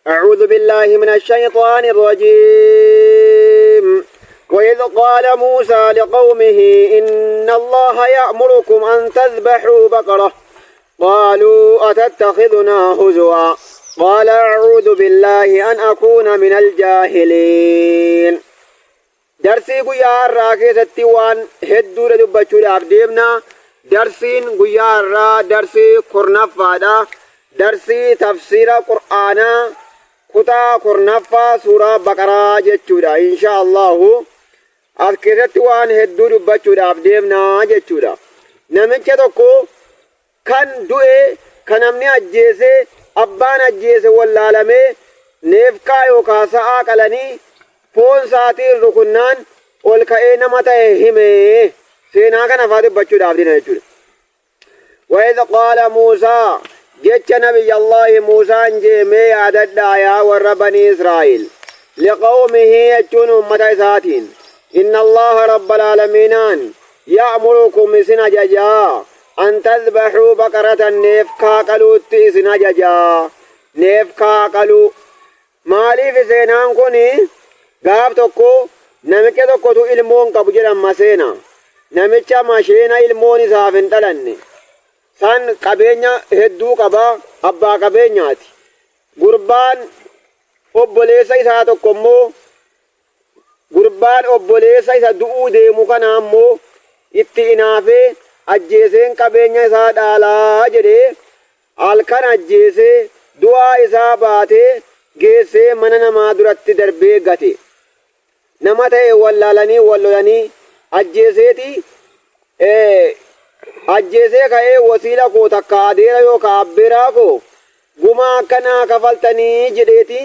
أعوذ بالله من الشيطان الرجيم. وإذ قال موسى لقومه إن الله يأمركم أن تذبحوا بقرة قالوا أتتخذنا هزوا قال أعوذ بالله أن أكون من الجاهلين. درسي قيا الراكزة وان هدو لدبتشو لأبديبنا درسين قيا الرا درسي كرنفادا درسي تفسير قرآنا كتا كرنفا سورة بقرة جتشودا إن شاء الله أذكرت وان هدو لدبتشو لأبديبنا جتشودا. نمجة تكو كان دوئي كان امني أجيسي أبان أجيسي واللالمي نيفكا يوكاسا آقلني فون ساتير ركنان والكأي نمتاي همي سينا كان فاتب بچو دابدين هجول. وإذ قال موسى جيتش نبي الله موسى انجيمي عدد دايا وربني إسرائيل لقومه يجون أمتا ساتين إن الله رب العالمين يأمركم سنا ججا أن تذبحوا بقرة نيفكا قلو سنا ججا نيفكا قلو مالي في سينان كوني gaaf tokko namicha tokkotu ilmoon qabu jedhama seena namicha masheena ilmoon isaaf hin dhalanne san qabeenya hedduu qaba abbaa qabeenyaati. Gurbaan obboleessa isaa tokko immoo gurbaan obboleessa isa du'uu deemu kana ammoo itti inaafee ajjeeseen qabeenya isaa dhaalaa jedhee halkan ajjeesee du'aa isaa baatee geessee mana namaa duratti darbee gate. nama ta'e wallaalanii wallolanii ajjeeseeti ajjeesee ka'ee wasiila koo takka adeera yookaan abbeeraa koo gumaa akkanaa kafaltanii jedheeti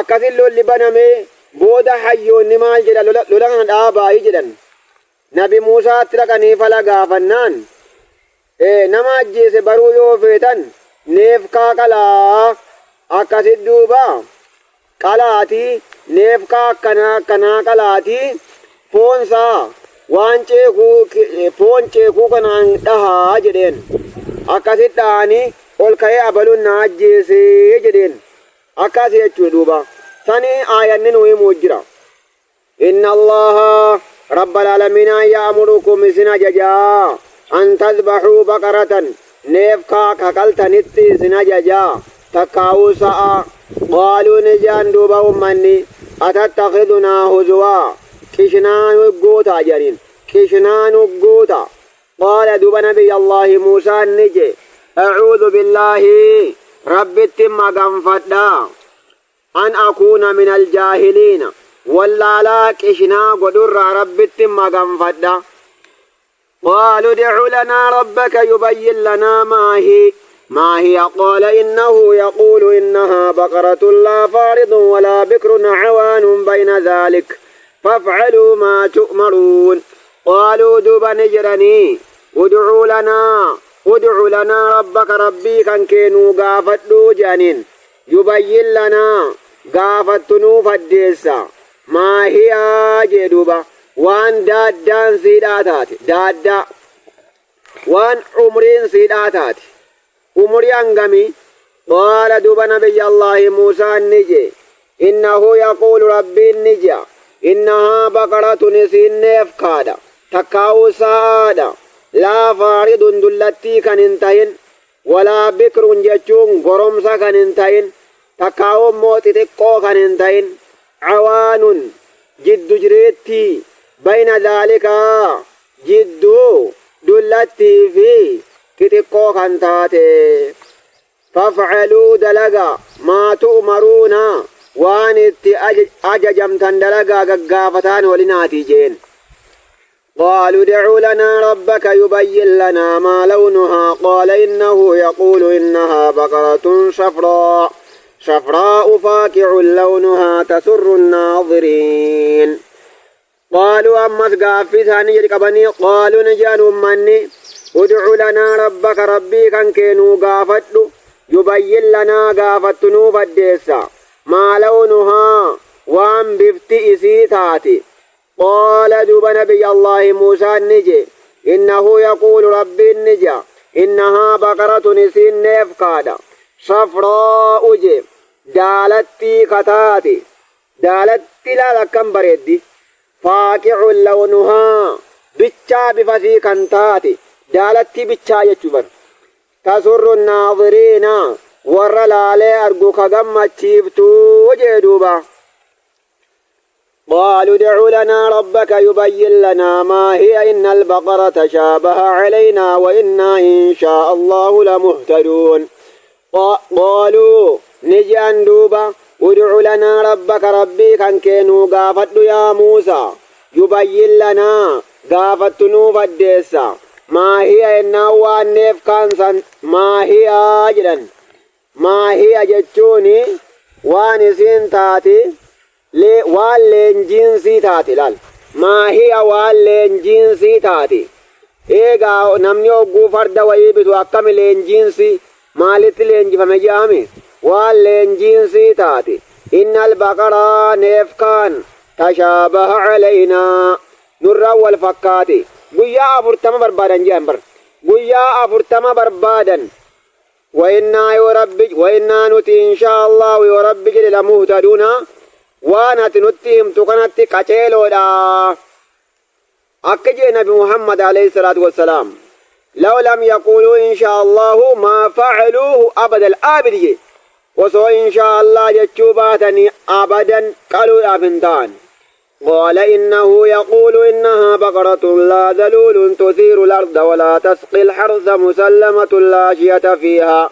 akkasin lolli banamee booda hayyoonni maal jedha lola kana dhaabaayii jedhan. Nabi Muusaatti dhaqanii fala gaafannaan nama ajjeese baruu yoo feetan neefkaa qalaa akkasit duuba qalaatii neefkaa akkanaa qalaatii foonsaa waan foon ceekuu kanaan dhahaa jedheen akkasit dhahanii ol ka'ee abaluun na ajjeesee jedheen akkas jechuu duuba sanii aayanni nu himuu jira. Inna allaha rabbal aalamiina ya'murukum isin ajajaa an tadbahuu baqaratan neefkaa kakaltanitti isin ajajaa takkaa'uu sa'a. قالوا نجان دوبا أمني أتتخذنا هزوا كشنان وقوتا جرين كشنان وقوتا. قال دوبا نبي الله موسى نجي أعوذ بالله رب التم قنفدا أن أكون من الجاهلين ولا لا كشنا قدر رب التم قنفدا. قالوا ادع لنا ربك يبين لنا ما هي قال إنه يقول إنها بقرة لا فارض ولا بكر عوان بين ذلك فافعلوا ما تؤمرون. قالوا دوبا نجرني ادع لنا ربك ربي كان كينو قافتو جانين يبين لنا قافتنو فديسا ما هي جدوبا وان دادان سيداتات دادا وان عمرين سيداتات umri hangami. قال دوبا نبي الله موسى نجي إنه يقول ربي نجي إنها بقرة نسين نفكادا تكاو سادا لا فارض دلتي كان انتهين ولا بكر جتشون غرمسا كان انتهين تكاو موت تقو كان انتهين عوان جد جريتي بين ذلك جد دلتي في كتقو كان تاتي. فافعلوا دلقا ما تؤمرون وان أججمتن دلقا قافتان ولناتي جين. قالوا ادع لنا ربك يبين لنا ما لونها قال إنه يقول إنها بقرة صفراء فاكع لونها تسر الناظرين. قالوا أمس قافتان يركبني قالوا نجان أمني ادع لنا ربك ربي كان كينو قافتو يبين لنا قافتنو فديسا ما لونها وان بفتئ سيتاتي. قال دوب نبي الله موسى النجي إنه يقول ربي النجا إنها بقرة نسين نفكادا صفراء جي دالتي كتاتي دالتي لا لكم بريدي فاقع لونها بيتشا بفسي كنتاتي دالتي بيتشا يجبر تسر الناظرين ور لالي أرجوك جمّت شيفتو وجدوبا قالوا ادع لنا ربك يبين لنا ما هي إن البقرة تشابه علينا وإنا إن شاء الله لمهتدون قالوا نجي أندوبا ادع لنا ربك ربي كان كينو قافت يا موسى يبين لنا قافت نوف الديسة ما هي إنه النيف كانسا ما هي أجلا ما هي جتوني وانسين تاتي واللين جنسي تاتي لال ما هي واللين جنسي تاتي إيغا نمني أقو فرد ويبتو أكام لين جنسي مالت لين جفمجامي واللين جنسي تاتي إن البقرة نفكان تشابه علينا نرى والفكاتي قويا أفرتما بربادا جامبر قويا أفرتما بربادا وإنا نتي إن شاء الله وربك لمهتدون وانا تنتهم تقنت قتيلو دا أكجي نبي محمد عليه الصلاة والسلام لو لم يقولوا إن شاء الله ما فعلوه أبدا الآبدي وسو إن شاء الله يتشوباتني أبدا قالوا يا بنتان قال إنه يقول إنها بقرة لا ذلول تثير الأرض ولا تسقي الحرث مسلمة لا شية فيها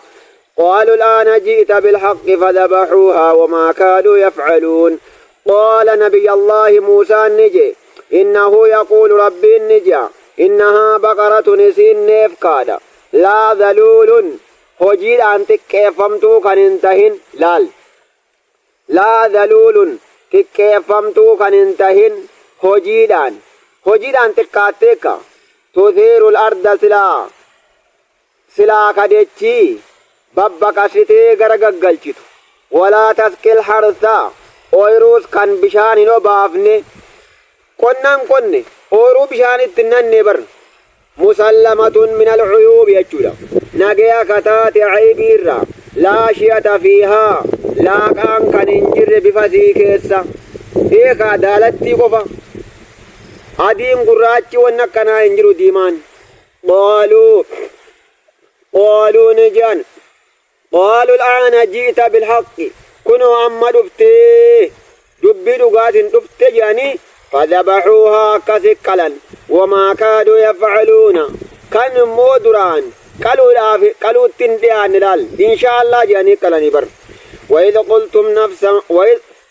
قالوا الآن جئت بالحق فذبحوها وما كادوا يفعلون قال نبي الله موسى النجي إنه يقول ربي النجا إنها بقرة نسين نفكادا لا ذلول هجيد أنتك كيفمتو كان انتهن لا ذلول كيفمتو كان انتهن هجيدان تكاتيكا تثير الأرض سلا كدتشي بابا كسيتي غرغغلچيتو ولا تسقي الحرث اويروس كان بشان نو بافني كونن اورو بشان تنن بر مسلمة من العيوب يجودا نجيا كتات عيبيرا لا شيء فيها لا كان انجر بفسي كيسا ايكا دالتي قفا اديم قراچي ونكنا انجرو ديمان قالوا نجان قالوا الآن جئت بالحق كنوا أما دفتي دبي دقات دفتي جاني فذبحوها كثقلا وما كادوا يفعلون كان مودران قالوا تنديان لال إن شاء الله جاني كلاني بر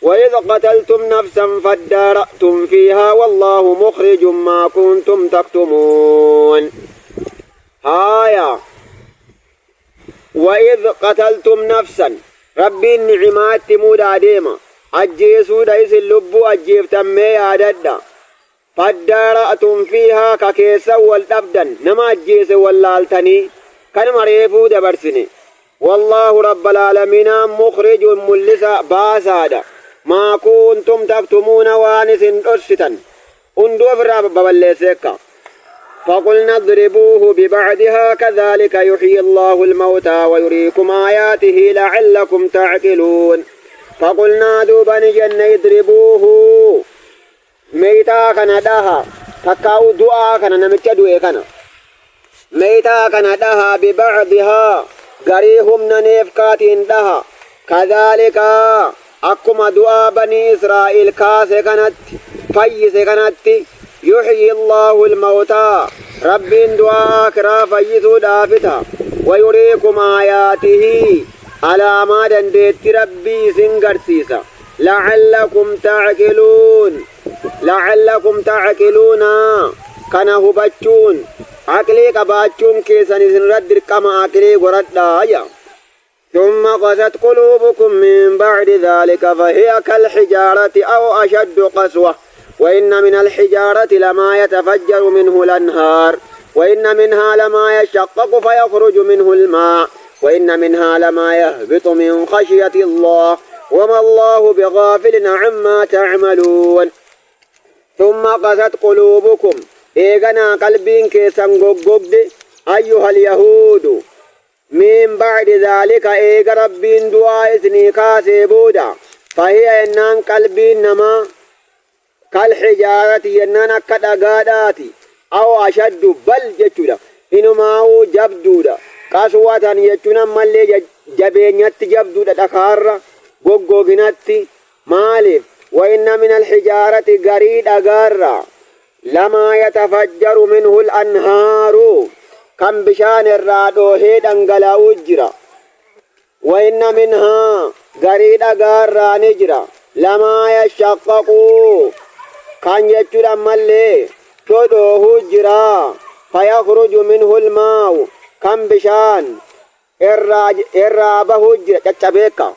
وإذ قتلتم نفسا فادارأتم فيها والله مخرج ما كنتم تكتمون هايا وإذ قتلتم نفسا ربي النعمات تمودا ديما أجيسو دايس اللبو أجيف تمي عددا فادارأتم فيها ككيسا والأبدا نما أجيس واللالتني كان مريفو دبرسني والله رب العالمين مخرج ملسا باسادا ما كنتم تكتمون وانس أستا اندو فراب بباليسيكا فقلنا اضربوه ببعدها كذلك يحيي الله الموتى ويريكم آياته لعلكم تعقلون فقلنا دوبا نجن اضربوه ميتا كان داها تكاو دعا كان نمتش دوئي كان ميتا كان داها ببعضها غريهم ننيفكات داها كذلك أكما دعا بني إسرائيل كاسي كانت فيسي كانت يحيي الله الموتى رب دعاء كرا فيسو دافتا ويريكم آياته على ما دندت ربي سنغرسيسا لعلكم تعقلون كان هبچون عقلي كباچون كيسان سنرد كما عقلي غرد ثم قست قلوبكم من بعد ذلك فهي كالحجارة أو أشد قسوة وإن من الحجارة لما يتفجر منه الأنهار وإن منها لما يشقق فيخرج منه الماء وإن منها لما يهبط من خشية الله وما الله بغافل عما تعملون ثم قست قلوبكم إيغنا قلبين كيسان غوغد أيها اليهود من بعد ذلك إيغ ربين دعاء إسني كاسي بودا فهي إنان قلبي نما كالحجارة ينان كدغاداتي أو أشد بل جتودا إنما هو جبدودا قسوة يجونا مالي جبينيات جبدودا دخار غوغوغيناتي مالف وإن من الحجارة غريد أغارا لما يتفجر منه الأنهار كم بشان الرادو هيدا انقلا وجرا وإن منها غريد أغارا نجرا لما يشققوا كان يجرا مالي تدوه جرا فيخرج منه الماء كم بشان الرابه جرا تتبكا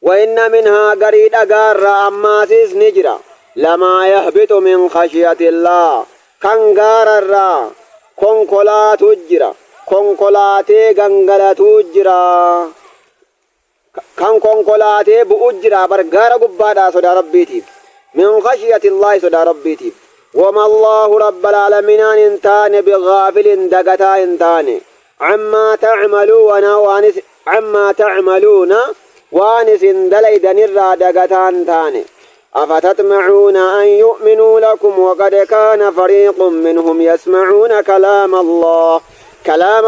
وإن منها غريد أغارا أماسيس نجرا لما يهبط من خشية الله كان غارا كونكولات جرا كونكولاتي غنغلات جرا كان كونكولاتي بؤجرا برغارا غبادا سودا ربيتي من خشية الله سودا ربيتي وما الله رب العالمين انتان بغافل دغتا انتان عما تعملون وانس دليدن الرادغتا انتان أفتطمعون أن يؤمنوا لكم وقد كان فريق منهم يسمعون كلام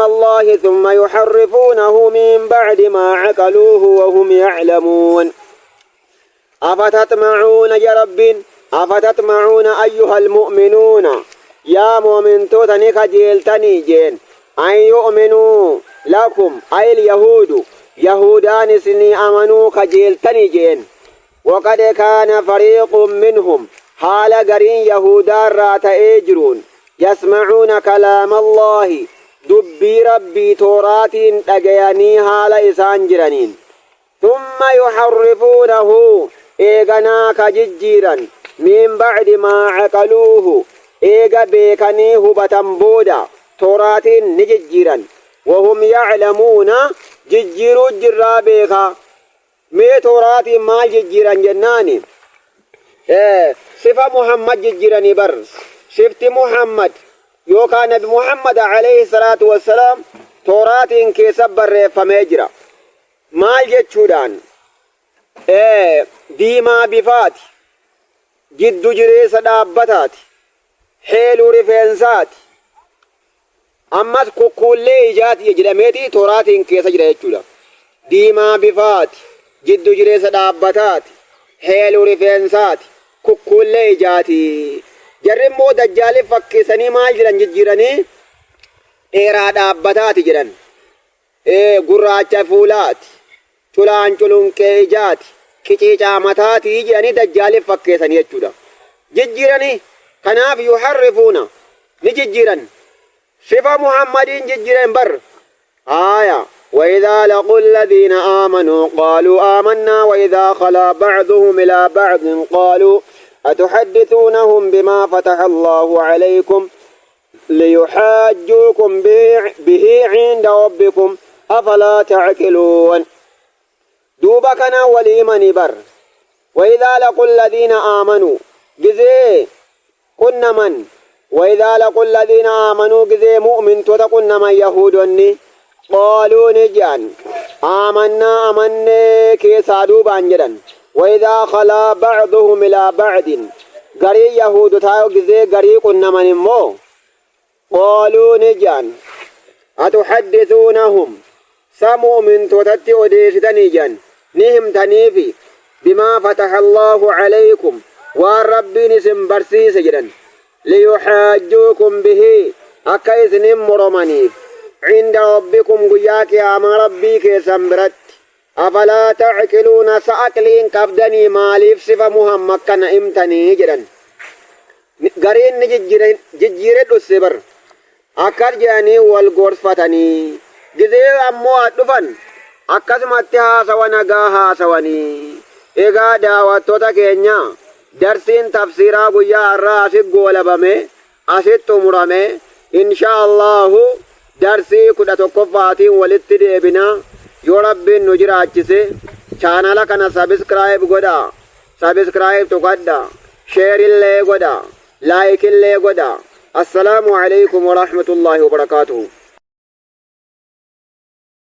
الله ثم يحرفونه من بعد ما عقلوه وهم يعلمون أفتطمعون يا رب أفتطمعون أيها المؤمنون يا مؤمن توتني كجيلتني جين أن يؤمنوا لكم أي اليهود يهودان سني أمنوا كجيلتني جين وقد كان فريق منهم حال قرين يهودا رات اجرون يسمعون كلام الله دبي ربي تورات اجياني حال إسان جرانين ثم يحرفونه ايغنا كججيرا من بعد ما عقلوه ايغا بيكنيه بتنبودا تورات نججيرا وهم يعلمون ججيرو جرابيكا مي توراتي ما ججيران جناني صفة محمد ججيراني بر شفت محمد يوكا نبي محمد عليه الصلاة والسلام توراتي كيسب بر فميجرا ما ججودان ديما بفات جد جريس دابتات حيلو رفنسات أمس كوكولي جات يجلميتي توراتي كيسا جريجودا ديما بفات جد جريس دابتات حيلو رفنسات كوكولي جاتي جرم مو دجال فكسني مال جران ججيراني إيرا دابتات جران قراچا فولات چلان چلون كيجات كيچيچا متاتي جراني دجال فكسني يجودا ججيراني كناف يحرفونا نججيران صفة محمد ججيران بر آية وإذا لقوا الذين آمنوا قالوا آمنا وإذا خلا بعضهم إلى بعض قالوا أتحدثونهم بما فتح الله عليكم ليحاجوكم به عند ربكم أفلا تعقلون دوبكنا والإيمان بر وإذا لقوا الذين آمنوا جزي كنا من وإذا لقوا الذين آمنوا جزي مؤمن تتكن من يهودني قالوا نجان آمنا أمني كيسا دوبان جدن وإذا خلا بعضهم إلى بعض غري يهود تايو جزي غري كنا من مو قالوا نجان أتحدثونهم سمو من توتتي وديشتني جان نهم تنيفي بما فتح الله عليكم والربي نسم برسيس جدن ليحاجوكم به أكيس نمرمنيف عند ربكم قياك يا ربي سنبرت أفلا تعقلون سأكلين كبدني ماليف صفة محمد كان امتني جدا قرين ججيرت السبر أكر جاني والغرفتني جزي أموات دفن أكسمتها سوانقاها سواني إيقا داواتوتا كينيا درسين تفسيرا قيا الراسي قولبامي أسيت مرامي إن شاء الله درسي كده تكفاتين ولتدي بنا يورب نجرا أجسي channel kana subscribe goda subscribe to goda share ille goda like ille goda. Assalamu alaikum wa rahmatullahi wa barakatuh.